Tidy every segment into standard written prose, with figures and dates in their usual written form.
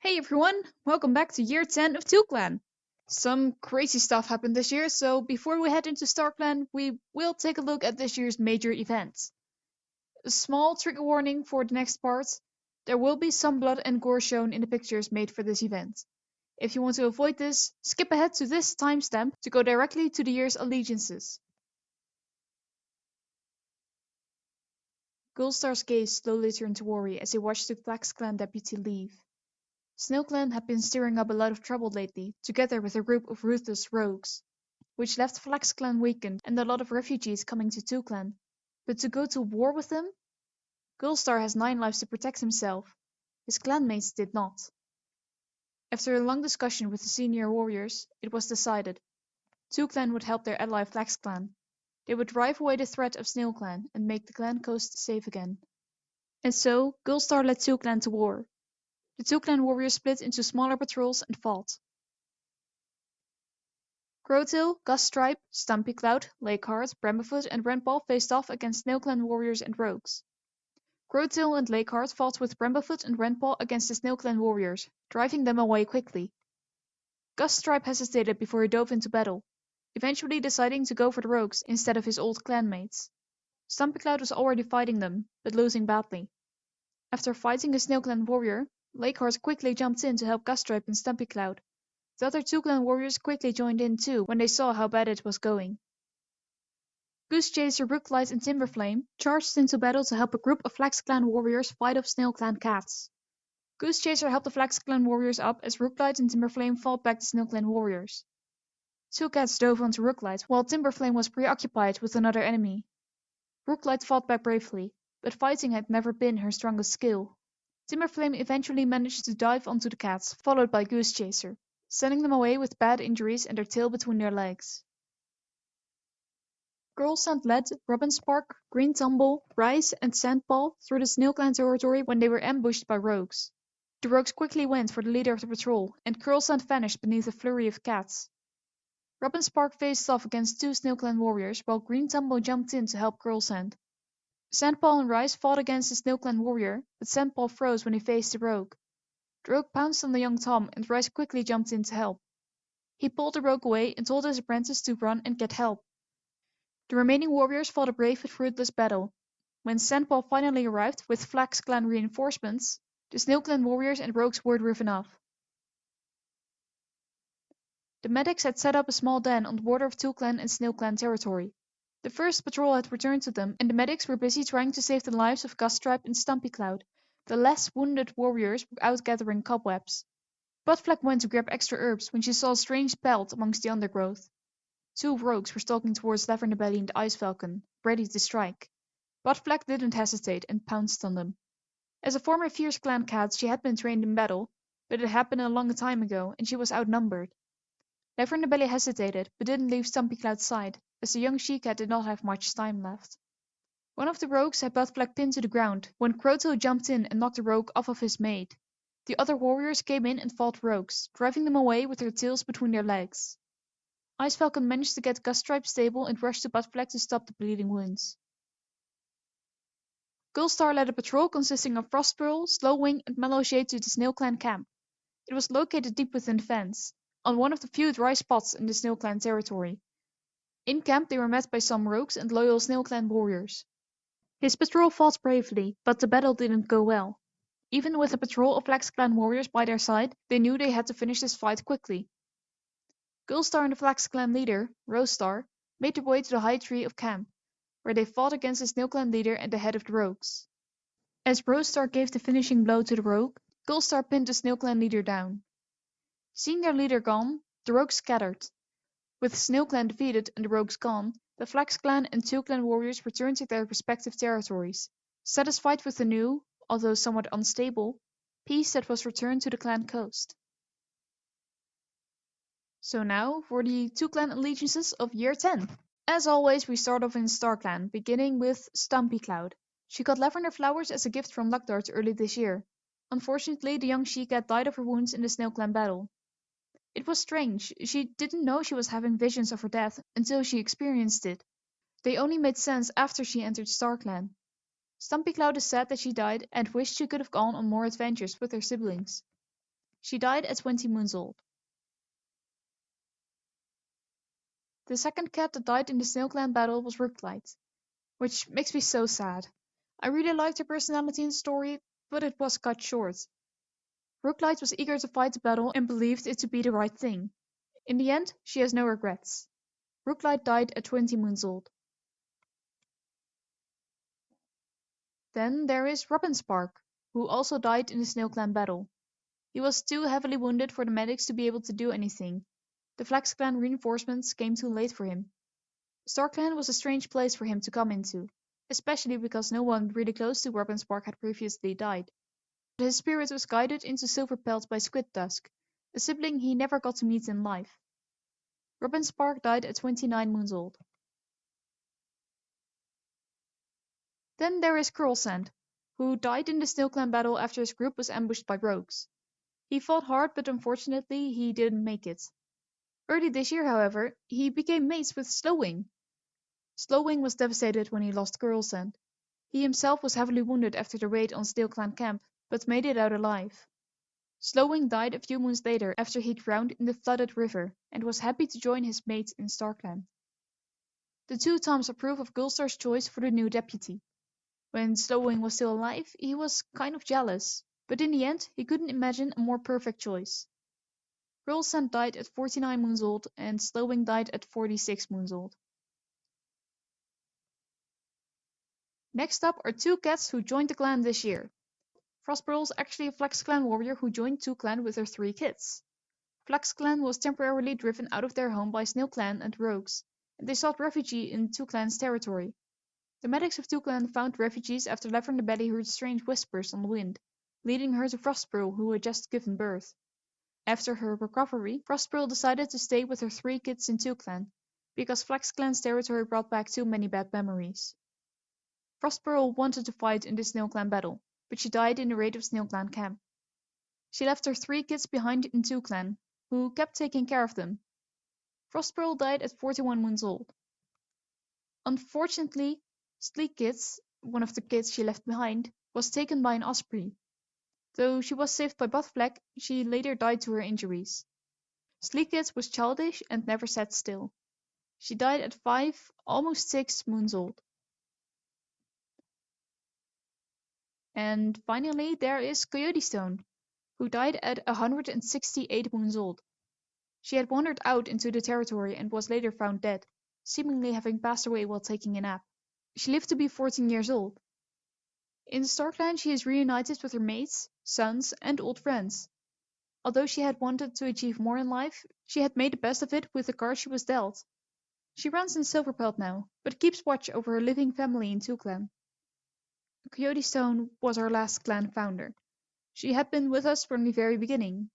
Hey everyone, welcome back to year 10 of TwoClan. Some crazy stuff happened this year, so before we head into StarClan, we will take a look at this year's major events. A small trigger warning for the next part: there will be some blood and gore shown in the pictures made for this event. If you want to avoid this, skip ahead to this timestamp to go directly to the year's allegiances. Gulstar's gaze slowly turned to worry as he watched the Flex clan deputy leave. SnowClan had been stirring up a lot of trouble lately, together with a group of ruthless rogues, which left Flex clan weakened and a lot of refugees coming to TwoClan. But to go to war with them? Gstar has 9 lives to protect himself. His clanmates did not. After a long discussion with the senior warriors, it was decided. TwoClan would help their ally Flex clan. They would drive away the threat of SnowClan and make the clan coast safe again. And so, Gstar led TwoClan to war. The TwoClan warriors split into smaller patrols and fought. Crowtail, Gust Stripe, Stumpy Cloud, Lakeart, Bramblefoot and Bren faced off against SnowClan warriors and rogues. Crowtail and Lakeart fought with Bramblefoot and Bren against the SnowClan warriors, driving them away quickly. Gust Stripe hesitated before he dove into battle, eventually deciding to go for the rogues instead of his old clanmates. Stumpy Cloud was already fighting them, but losing badly. After fighting a SnowClan warrior, Lakeart quickly jumped in to help Gust Stripe and Stumpy Cloud. The other TwoClan warriors quickly joined in too when they saw how bad it was going. Goose Chaser, Rooklight and Timberflame charged into battle to help a group of Flex Clan warriors fight off SnowClan cats. Goose Chaser helped the Flex Clan warriors up as Rooklight and Timberflame fought back the SnowClan warriors. 2 cats dove onto Rooklight while Timberflame was preoccupied with another enemy. Rooklight fought back bravely, but fighting had never been her strongest skill. Timberflame eventually managed to dive onto the cats, followed by Goose Chaser, sending them away with bad injuries and their tail between their legs. Girlsand led Robinspark, Green Tumble, Rice, and Sandball through the SnowClan territory when they were ambushed by rogues. The rogues quickly went for the leader of the patrol, and Curlsand vanished beneath a flurry of cats. Robinspark faced off against 2 SnowClan warriors while Green Tumble jumped in to help Curlsand. Sandball and Rice fought against the SnowClan warrior, but Sandball froze when he faced the rogue. The rogue pounced on the young Tom and Rice quickly jumped in to help. He pulled the rogue away and told his apprentice to run and get help. The remaining warriors fought a brave but fruitless battle. When Sandball finally arrived with Flex clan reinforcements, the SnowClan warriors and rogues were driven off. The medics had set up a small den on the border of TwoClan and SnowClan territory. The first patrol had returned to them, and the medics were busy trying to save the lives of Gust Stripe and Stumpy Cloud. The less wounded warriors were out gathering cobwebs. Fleck went to grab extra herbs when she saw a strange pelt amongst the undergrowth. 2 rogues were stalking towards Lavender and the Ice Falcon, ready to strike. Fleck didn't hesitate and pounced on them. As a former fierce clan cat, she had been trained in battle, but it happened a long time ago, and she was outnumbered. Lavender hesitated, but didn't leave Stumpy Cloud's side, as the young she-cat did not have much time left. One of the rogues had Fleck pinned to the ground when Crowtail jumped in and knocked the rogue off of his mate. The other warriors came in and fought rogues, driving them away with their tails between their legs. Ice Falcon managed to get Gust Stripe stable and rushed to Fleck to stop the bleeding wounds. Gstar led a patrol consisting of Frostpearl, Slowwing, and Mellowshade to the SnowClan camp. It was located deep within the fence, on one of the few dry spots in the SnowClan territory. In camp they were met by some rogues and loyal SnowClan warriors. His patrol fought bravely, but the battle didn't go well. Even with a patrol of Flex Clan warriors by their side, they knew they had to finish this fight quickly. Gulstar and the Flex Clan leader, Rosestar, made their way to the high tree of camp, where they fought against the SnowClan leader and the head of the rogues. As Rosestar gave the finishing blow to the rogue, Gulstar pinned the SnowClan leader down. Seeing their leader gone, the rogues scattered. With SnowClan defeated and the rogues gone, the Flex Clan and TwoClan warriors returned to their respective territories, satisfied with the new, although somewhat unstable, peace that was returned to the clan coast. So now for the TwoClan allegiances of year 10. As always, we start off in StarClan, beginning with Stumpy Cloud. She got lavender flowers as a gift from Luckart early this year. Unfortunately, the young she-cat died of her wounds in the SnowClan battle. It was strange, she didn't know she was having visions of her death until she experienced it. They only made sense after she entered StarClan. Stumpy Cloud is sad that she died and wished she could have gone on more adventures with her siblings. She died at 20 moons old. The second cat that died in the Snail Clan battle was Rooklight, which makes me so sad. I really liked her personality in the story, but it was cut short. Rooklight was eager to fight the battle and believed it to be the right thing. In the end, she has no regrets. Rooklight died at 20 moons old. Then there is Robinspark, who also died in the Snail Clan battle. He was too heavily wounded for the medics to be able to do anything. The Flex Clan reinforcements came too late for him. Star Clan was a strange place for him to come into, especially because no one really close to Robinspark had previously died. But his spirit was guided into Silverpelt by Squid Dusk, a sibling he never got to meet in life. Robinspark died at 29 moons old. Then there is Curlsand, who died in the Snail Clan battle after his group was ambushed by rogues. He fought hard, but unfortunately he didn't make it. Early this year, however, he became mates with Slowwing. Slowwing was devastated when he lost Curlsand. He himself was heavily wounded after the raid on Snail Clan camp, but made it out alive. Slowwing died a few moons later after he drowned in the flooded river and was happy to join his mates in Star Clan. The two Toms approve of Gstar's choice for the new deputy. When Slowwing was still alive, he was kind of jealous, but in the end he couldn't imagine a more perfect choice. Curlsand died at 49 moons old and Slowwing died at 46 moons old. Next up are two cats who joined the clan this year. Frostpearl is actually a Flex Clan warrior who joined TwoClan with her 3 kids. Flex Clan was temporarily driven out of their home by Snail Clan and rogues, and they sought refuge in TwoClan's territory. The medics of TwoClan found refugees after Lavender the Belly heard strange whispers on the wind, leading her to Frostpearl, who had just given birth. After her recovery, Frostpearl decided to stay with her 3 kids in TwoClan, because Flex Clan's territory brought back too many bad memories. Frostpearl wanted to fight in the Snail Clan battle, but she died in the raid of Snail Clan camp. She left her 3 kids behind in TwoClan, who kept taking care of them. Frostpearl died at 41 months old. Unfortunately, Sleek Kids, one of the kids she left behind, was taken by an osprey. Though she was saved by both Fleck, she later died to her injuries. Sleek Kids was childish and never sat still. She died at 5, almost 6 moons old. And finally, there is Coyote Stone, who died at 168 moons old. She had wandered out into the territory and was later found dead, seemingly having passed away while taking a nap. She lived to be 14 years old. In the Star Clan, she is reunited with her mates, sons, and old friends. Although she had wanted to achieve more in life, she had made the best of it with the cards she was dealt. She runs in Silverpelt now, but keeps watch over her living family in TwoClan. Coyote Stone was our last clan founder. She had been with us from the very beginning,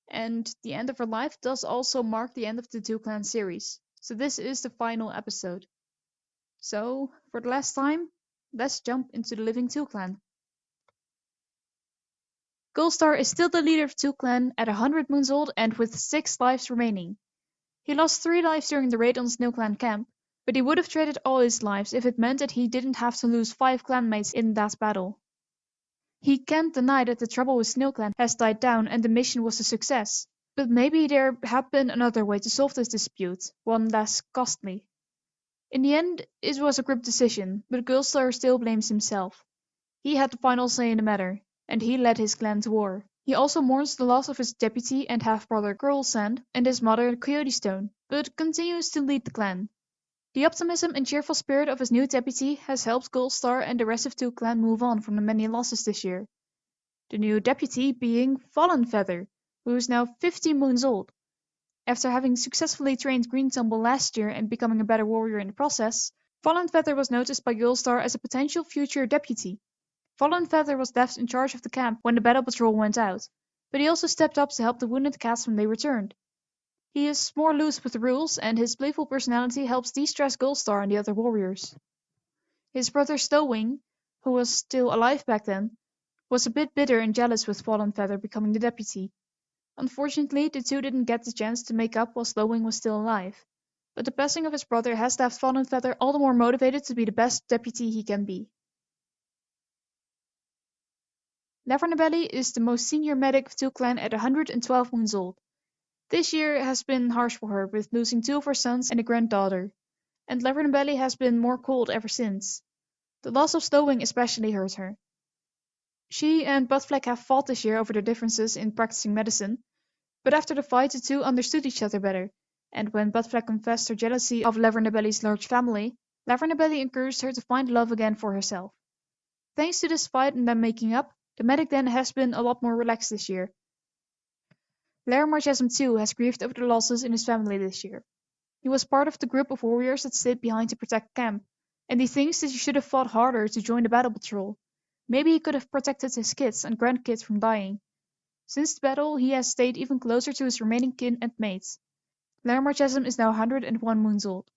and the end of her life does also mark the end of the TwoClan series, so this is the final episode. So, for the last time, let's jump into the living TwoClan. Gstar is still the leader of TwoClan at 100 moons old and with 6 lives remaining. He lost 3 lives during the raid on Snail Clan camp, but he would have traded all his lives if it meant that he didn't have to lose 5 clanmates in that battle. He can't deny that the trouble with Snail Clan has died down and the mission was a success, but maybe there had been another way to solve this dispute, one less costly. In the end, it was a group decision, but Gstar still blames himself. He had the final say in the matter, and he led his clan to war. He also mourns the loss of his deputy and half-brother Curlsand and his mother Coyote Stone, but continues to lead the clan. The optimism and cheerful spirit of his new deputy has helped Gstar and the rest of TwoClan move on from the many losses this year. The new deputy being Fallen Feather, who is now 50 moons old. After having successfully trained Green Tumble last year and becoming a better warrior in the process, Fallen Feather was noticed by Gstar as a potential future deputy. Fallen Feather was left in charge of the camp when the battle patrol went out, but he also stepped up to help the wounded cats when they returned. He is more loose with the rules, and his playful personality helps de-stress Gstar and the other warriors. His brother Slowwing, who was still alive back then, was a bit bitter and jealous with Fallen Feather becoming the deputy. Unfortunately, the two didn't get the chance to make up while Slowwing was still alive, but the passing of his brother has left Fallen Feather all the more motivated to be the best deputy he can be. Lavernabelly is the most senior medic of TwoClan at 112 moons old. This year has been harsh for her, with losing 2 of her sons and a granddaughter, and Lavernabelly has been more cold ever since. The loss of Slowing especially hurt her. She and Fleck have fought this year over their differences in practicing medicine, but after the fight the two understood each other better, and when Fleck confessed her jealousy of Lavernabelly's large family, Lavernabelly encouraged her to find love again for herself. Thanks to this fight and them making up, the medic then has been a lot more relaxed this year. Lar Marm too has grieved over the losses in his family this year. He was part of the group of warriors that stayed behind to protect camp, and he thinks that he should have fought harder to join the battle patrol. Maybe he could have protected his kids and grandkids from dying. Since the battle, he has stayed even closer to his remaining kin and mates. Lar Marm is now 101 moons old.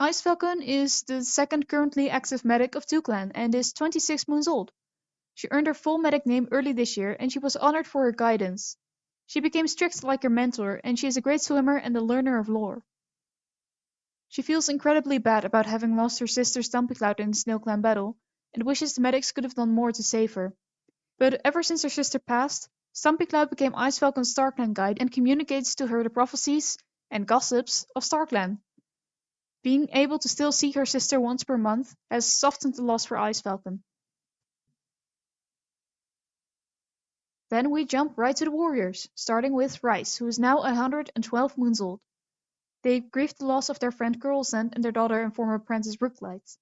Ice Falcon is the second currently active medic of TwoClan and is 26 moons old. She earned her full medic name early this year and she was honored for her guidance. She became strict like her mentor and she is a great swimmer and a learner of lore. She feels incredibly bad about having lost her sister Stumpycloud in the SnowClan battle and wishes the medics could have done more to save her. But ever since her sister passed, Stumpycloud became Ice Falcon's StarClan guide and communicates to her the prophecies and gossips of StarClan. Being able to still see her sister once per month has softened the loss for Ice Falcon. Then we jump right to the warriors, starting with Rice, who is now 112 moons old. They grieved the loss of their friend Girlsand and their daughter and former apprentice Rooklight.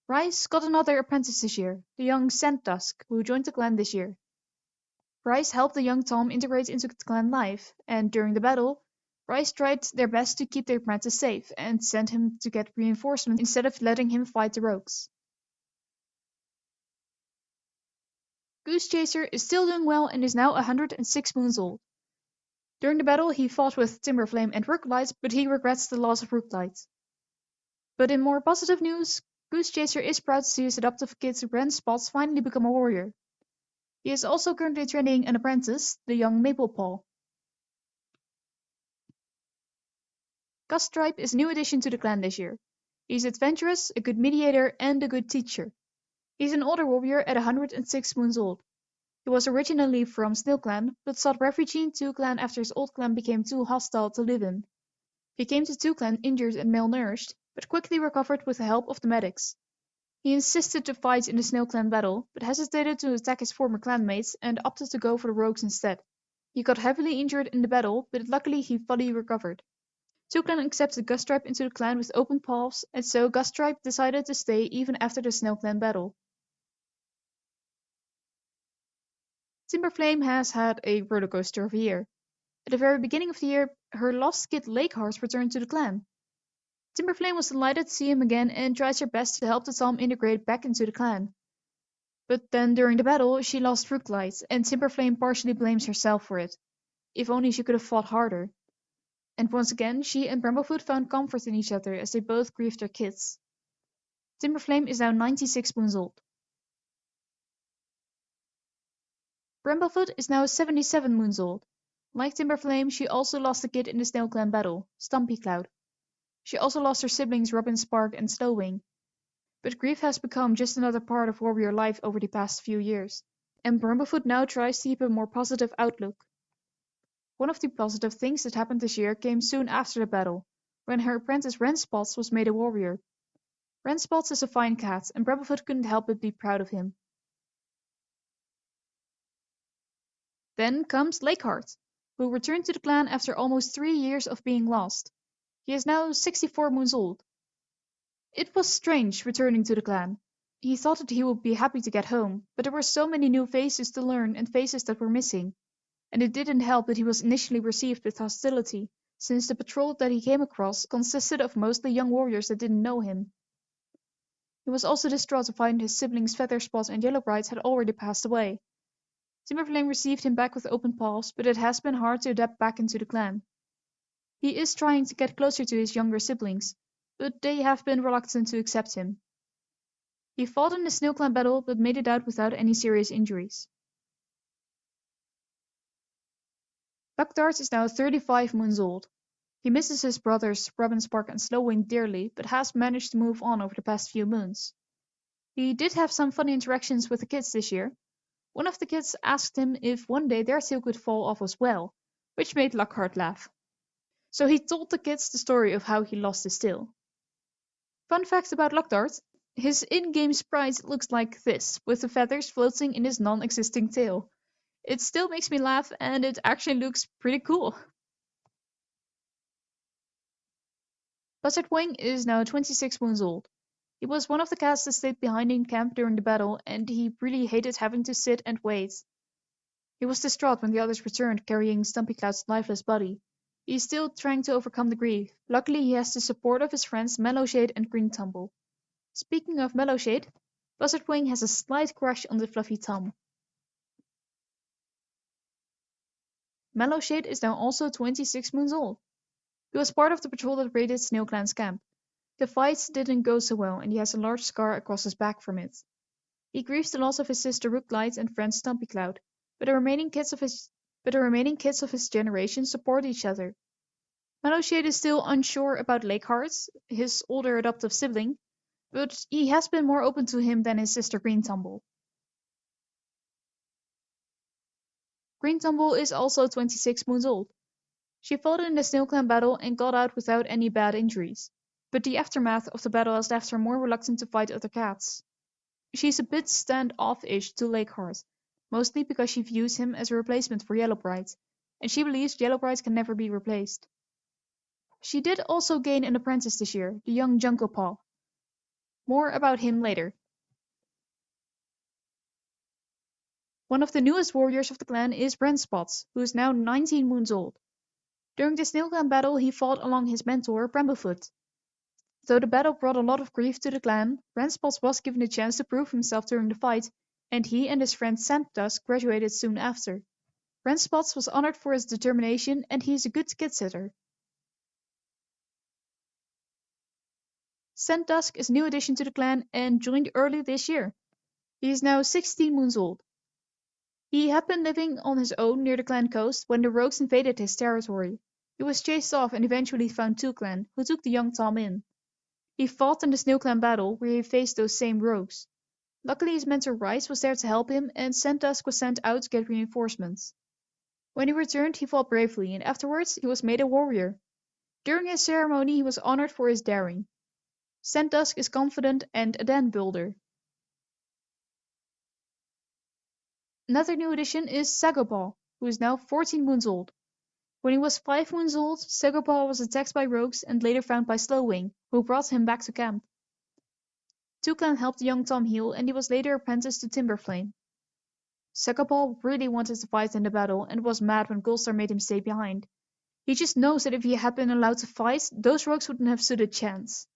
Rice got another apprentice this year, the young Dusk, who joined the clan this year. Rice helped the young Tom integrate into the clan life, and during the battle, Rice tried their best to keep the apprentice safe and sent him to get reinforcements instead of letting him fight the rogues. Goose Chaser is still doing well and is now 106 moons old. During the battle he fought with Timberflame and Rooklight, but he regrets the loss of Rooklight. But in more positive news, Goose Chaser is proud to see his adoptive kid Bren Spots finally become a warrior. He is also currently training an apprentice, the young Maple Paw. Gust Stripe is a new addition to the clan this year. He's adventurous, a good mediator, and a good teacher. He's an older warrior at 106 moons old. He was originally from SnowClan, but sought refuge in TwoClan after his old clan became too hostile to live in. He came to TwoClan injured and malnourished, but quickly recovered with the help of the medics. He insisted to fight in the SnowClan battle, but hesitated to attack his former clanmates and opted to go for the rogues instead. He got heavily injured in the battle, but luckily he fully recovered. TwoClan accepted Gust Stripe into the clan with open palms, and so Gust Stripe decided to stay even after the SnowClan battle. Timberflame has had a rollercoaster of a year. At the very beginning of the year, her lost kid Lakeart returned to the clan. Timberflame was delighted to see him again and tries her best to help the Tom integrate back into the clan. But then during the battle, she lost Rooklight, and Timberflame partially blames herself for it. If only she could have fought harder. And once again, she and Bramblefoot found comfort in each other as they both grieved their kids. Timberflame is now 96 moons old. Bramblefoot is now 77 moons old. Like Timberflame, she also lost a kid in the SnowClan battle, Stumpycloud. She also lost her siblings Robin Spark and Slowing. But grief has become just another part of warrior life over the past few years, and Bramblefoot now tries to keep a more positive outlook. One of the positive things that happened this year came soon after the battle, when her apprentice Bren Spots was made a warrior. Bren Spots is a fine cat, and Bramblefoot couldn't help but be proud of him. Then comes Lakeart, who returned to the clan after almost 3 years of being lost. He is now 64 moons old. It was strange returning to the clan. He thought that he would be happy to get home, but there were so many new faces to learn and faces that were missing. And it didn't help that he was initially received with hostility, since the patrol that he came across consisted of mostly young warriors that didn't know him. He was also distraught to find his siblings Featherspot and Yellowbright had already passed away. Timberflame received him back with open palms, but it has been hard to adapt back into the clan. He is trying to get closer to his younger siblings, but they have been reluctant to accept him. He fought in the SnowClan battle but made it out without any serious injuries. Luckart is now 35 moons old. He misses his brothers Robin Spark and Slowing dearly, but has managed to move on over the past few moons. He did have some funny interactions with the kids this year. One of the kids asked him if one day their tail could fall off as well, which made Luckart laugh. So he told the kids the story of how he lost his tail. Fun fact about Luckart: his in-game sprite looks like this, with the feathers floating in his non-existing tail. It still makes me laugh, and it actually looks pretty cool. Buzzard Wing is now 26 months old. He was one of the cats that stayed behind in camp during the battle, and he really hated having to sit and wait. He was distraught when the others returned carrying Stumpy Cloud's lifeless body. He's still trying to overcome the grief. Luckily, he has the support of his friends Mellowshade and Green Tumble. Speaking of Mellowshade, Buzzard Wing has a slight crush on the fluffy Tom. Mellowshade is now also 26 months old. He was part of the patrol that raided TwoClan's camp. The fight didn't go so well, and he has a large scar across his back from it. He grieves the loss of his sister Rooklight and friend Stumpy Cloud, but the remaining kids of his generation support each other. Mellowshade is still unsure about Lakeart, his older adoptive sibling, but he has been more open to him than his sister Green Tumble. Green Tumble is also 26 months old. She fought in the TwoClan battle and got out without any bad injuries, but the aftermath of the battle has left her more reluctant to fight other cats. She's a bit standoffish to Lakeart, mostly because she views him as a replacement for Yellowbright, and she believes Yellowbright can never be replaced. She did also gain an apprentice this year, the young Junko. More about him later. One of the newest warriors of the clan is Bren Spots, who is now 19 months old. During the TwoClan battle, he fought along his mentor, Bramblefoot. Though the battle brought a lot of grief to the clan, Bren Spots was given a chance to prove himself during the fight, and he and his friend Dusk graduated soon after. Bren Spots was honored for his determination, and he is a good kid-sitter. Dusk is a new addition to the clan and joined early this year. He is now 16 months old. He had been living on his own near the clan coast when the rogues invaded his territory. He was chased off and eventually found TwoClan, who took the young Tom in. He fought in the TwoClan battle where he faced those same rogues. Luckily his mentor Rice was there to help him, and Dusk was sent out to get reinforcements. When he returned, he fought bravely, and afterwards he was made a warrior. During his ceremony he was honored for his daring. Dusk is confident and a den builder. Another new addition is Sagopa, who is now 14 months old. When he was 5 months old, Sagopa was attacked by rogues and later found by Slowwing, who brought him back to camp. TwoClan helped young Tom heal, and he was later apprenticed to Timberflame. Sagopa really wanted to fight in the battle and was mad when Gstar made him stay behind. He just knows that if he had been allowed to fight, those rogues wouldn't have stood a chance.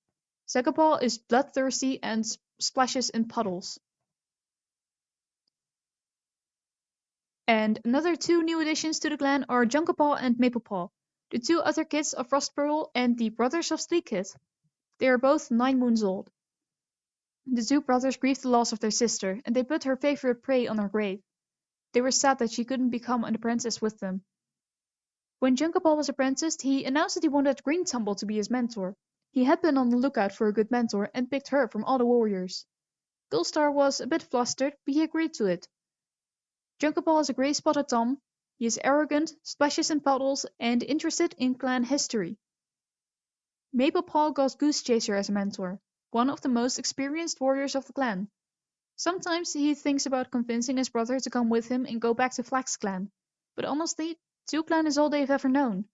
Sagopa is bloodthirsty and splashes in puddles. And another 2 new additions to the clan are Junko and Maple, the 2 other kids of Frostpearl and the brothers of Sleekkit. They are both 9 months old. The 2 brothers grieved the loss of their sister, and they put her favorite prey on her grave. They were sad that she couldn't become an apprentice with them. When Junko was apprenticed, he announced that he wanted Green Tumble to be his mentor. He had been on the lookout for a good mentor and picked her from all the warriors. Gstar was a bit flustered, but he agreed to it. Junko is a grey-spotted Tom. He is arrogant, splashes in puddles, and interested in clan history. Maple got Goose Chaser as a mentor, one of the most experienced warriors of the clan. Sometimes he thinks about convincing his brother to come with him and go back to Fleck's clan, but honestly, TwoClan is all they've ever known,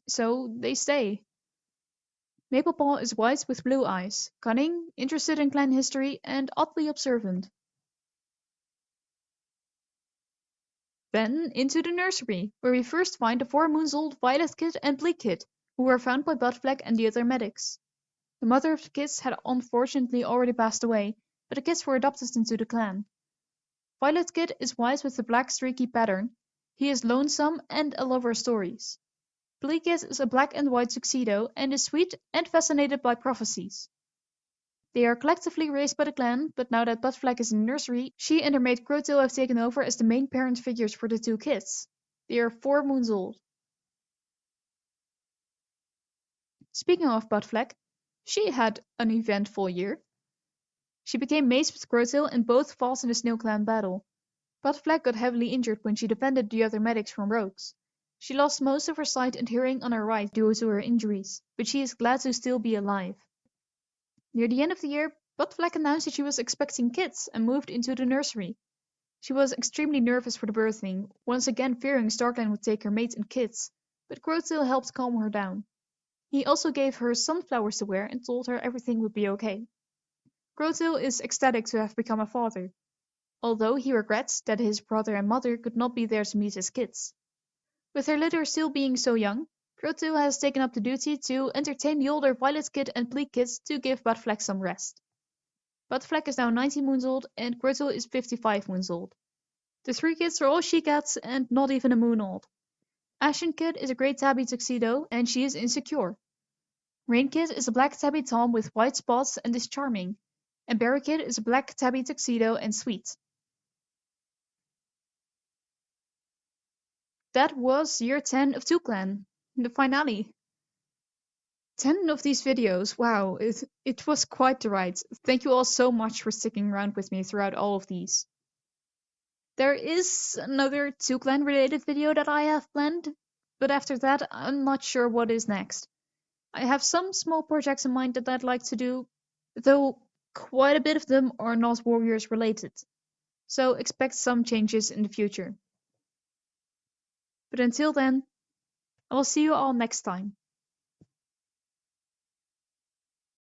so they stay. Maple is white with blue eyes, cunning, interested in clan history, and oddly observant. Then into the nursery, where we first find the 4 months old Violet Kid and Bleak Kid, who were found by Fleck and the other medics. The mother of the kids had unfortunately already passed away, but the kids were adopted into the clan. Violet Kid is white with a black streaky pattern. He is lonesome and a lover of stories. Bleak Kid is a black and white tuxedo and is sweet and fascinated by prophecies. They are collectively raised by the clan, but now that Fleck is in the nursery, she and her mate Crowtail have taken over as the main parent figures for the 2 kids. They are 4 months old. Speaking of Fleck, she had an eventful year. She became mates with Crowtail and both fought in the Snail Clan battle. But Fleck got heavily injured when she defended the other medics from rogues. She lost most of her sight and hearing on her right due to her injuries, but she is glad to still be alive. Near the end of the year, Fleck announced that she was expecting kids and moved into the nursery. She was extremely nervous for the birthing, once again fearing StarClan would take her mate and kids, but Crowtail helped calm her down. He also gave her sunflowers to wear and told her everything would be okay. Crowtail is ecstatic to have become a father, although he regrets that his brother and mother could not be there to meet his kids. With her litter still being so young, Crowtail has taken up the duty to entertain the older Violet Kid and Bleak kids to give Fleck some rest. Fleck is now 19 moons old and Crowtail is 55 moons old. The three kids are all she-cats and not even a moon old. Ashen Kid is a grey tabby tuxedo and she is insecure. Rain Kid is a black tabby tom with white spots and is charming, and Berry Kid is a black tabby tuxedo and sweet. That was year 10 of TwoClan, the finale. 10 of these videos, wow, it was quite the ride. Thank you all so much for sticking around with me throughout all of these. There is another TwoClan related video that I have planned, but after that I'm not sure what is next. I have some small projects in mind that I'd like to do, though quite a bit of them are not Warriors related, so expect some changes in the future. But until then, I will see you all next time.